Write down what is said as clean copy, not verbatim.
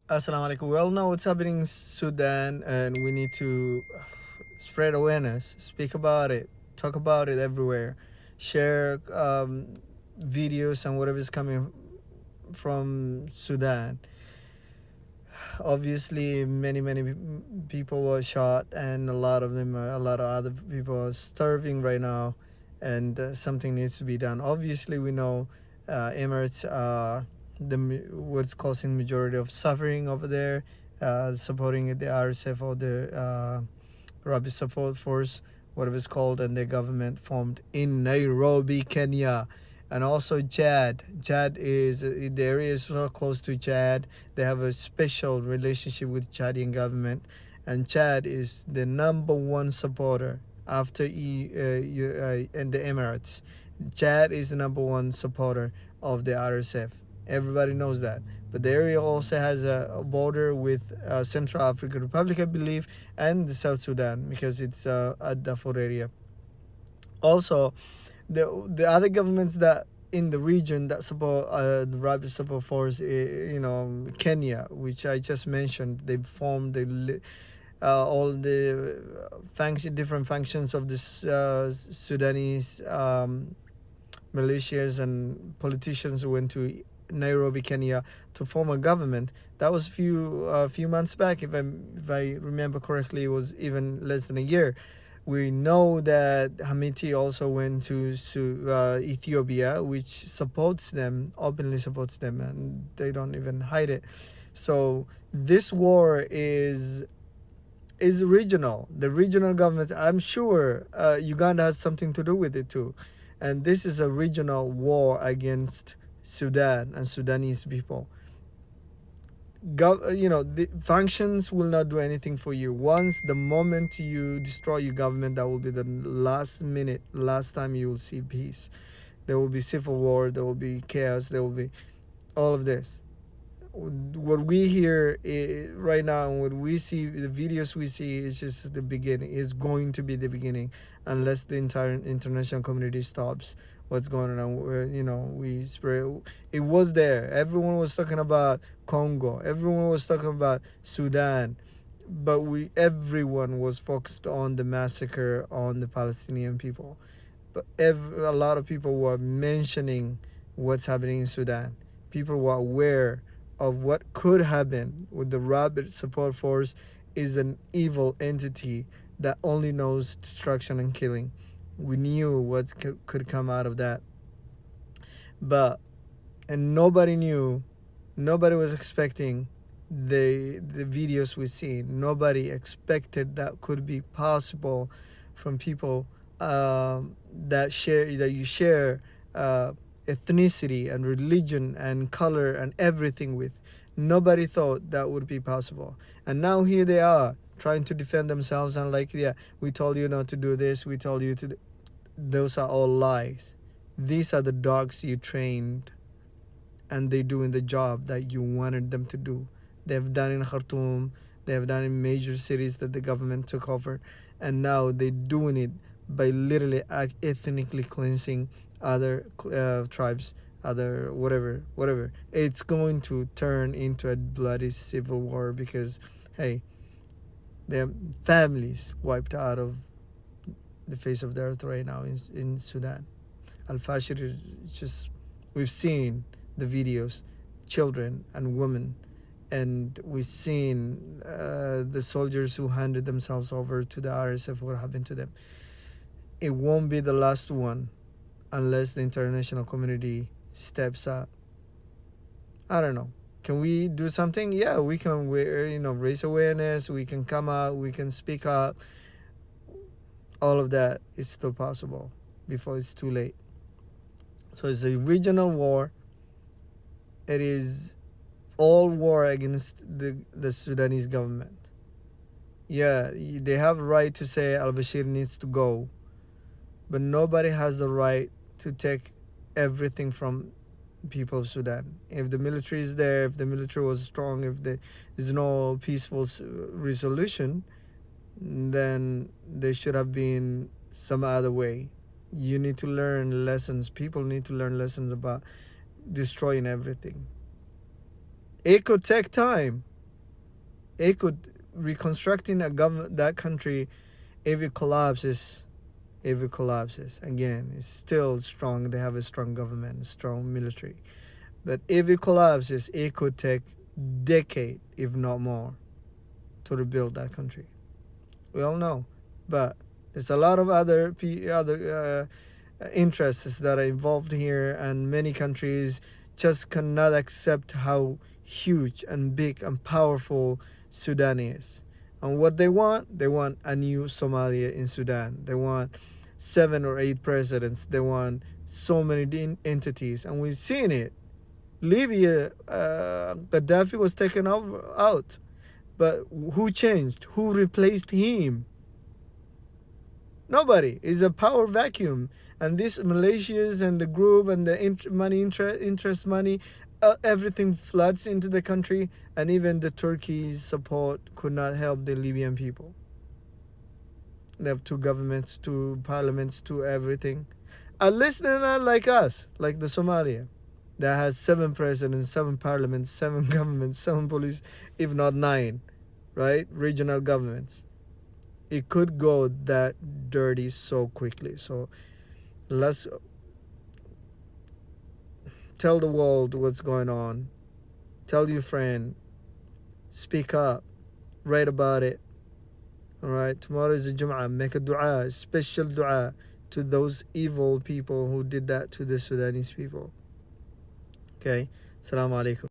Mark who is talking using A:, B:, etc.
A: Assalamu alaikum. We all know what's happening in Sudan, and we need to spread awareness, speak about it, talk about it everywhere, share videos and whatever is coming from Sudan. Obviously, many people were shot, and a lot of other people are starving right now, and something needs to be done. Obviously, we know Emirates what's causing majority of suffering over there, supporting the RSF or the Rapid Support Force, whatever it's called, and their government formed in Nairobi, Kenya. And also Chad. Chad is the area is so close to Chad. They have a special relationship with Chadian government, and Chad is the number one supporter after and the Emirates. Chad is the number one supporter of the RSF. Everybody knows that. But the area also has a border with Central African Republic, I believe, and the South Sudan because it's at Darfur area. Also, the other governments that in the region that support the rapid support force, Kenya, which I just mentioned, they formed all the different functions of this Sudanese militias and politicians who went to Nairobi, Kenya, to form a government. That was few months back, if I remember correctly. It was even less than a year. We know that Hamiti also went to Ethiopia, which supports them, openly supports them, and they don't even hide it. So this war is regional. The regional government, I'm sure Uganda has something to do with it too. And this is a regional war against Sudan and Sudanese people. The functions will not do anything for you. Once the moment you destroy your government, that will be the last time you will see peace. There will be civil war, there will be chaos, there will be all of this. What we hear right now and what we see, the videos we see, is just the beginning. It's going to be the beginning unless the entire international community stops what's going on. We spread. It was there. Everyone was talking about Congo. Everyone was talking about Sudan, but everyone was focused on the massacre on the Palestinian people. But a lot of people were mentioning what's happening in Sudan. People were aware of what could happen with the Rapid Support Force is an evil entity that only knows destruction and killing. We knew what could come out of that. And nobody knew, nobody was expecting the videos we seen. Nobody expected that could be possible from people that you share ethnicity and religion and color and everything with. Nobody thought that would be possible. And now here they are trying to defend themselves and we told you not to do this, we told you to those are all lies. These are the dogs you trained, and they're doing the job that you wanted them to do. They've done in Khartoum, they have done in major cities that the government took over, and now they're doing it by literally ethnically cleansing other tribes, other whatever. It's going to turn into a bloody civil war because, hey, their families wiped out of the face of the earth right now in Sudan. Al-Fashir is just, we've seen the videos, children and women, and we've seen the soldiers who handed themselves over to the RSF, what happened to them. It won't be the last one unless the international community steps up. I don't know. Can we do something? Yeah, we can. Raise awareness. We can come out. We can speak out. All of that is still possible before it's too late. So it's a regional war. It is all war against the Sudanese government. Yeah, they have a right to say al-Bashir needs to go, but nobody has the right to take everything from people of Sudan. If the military is there, if the military was strong, if there is no peaceful resolution, then there should have been some other way. You need to learn lessons. People need to learn lessons about destroying everything. It could take time. It could reconstructing that country if it collapses. If it collapses again, it's still strong. They have a strong government, strong military. But if it collapses, it could take decade, if not more, to rebuild that country. We all know, but there's a lot of other interests that are involved here, and many countries just cannot accept how huge and big and powerful Sudan is. And what they want a new Somalia in Sudan. They want 7 or 8 presidents. They want so many entities, and we've seen it. Libya, Gaddafi was taken out, but who changed? Who replaced him? Nobody. It's a power vacuum. And these Malaysians and the group and the interest money, everything floods into the country, and even the Turkey's support could not help the Libyan people. They have 2 governments, 2 parliaments, 2 everything. At least they're not like us, like the Somalia, that has 7 presidents, 7 parliaments, 7 governments, 7 police, if not 9, right? Regional governments. It could go that dirty so quickly. So let's tell the world what's going on. Tell your friend. Speak up. Write about it. All right. Tomorrow is the Jum'ah. Make a dua, special dua to those evil people who did that to the Sudanese people. Okay. Assalamu alaikum.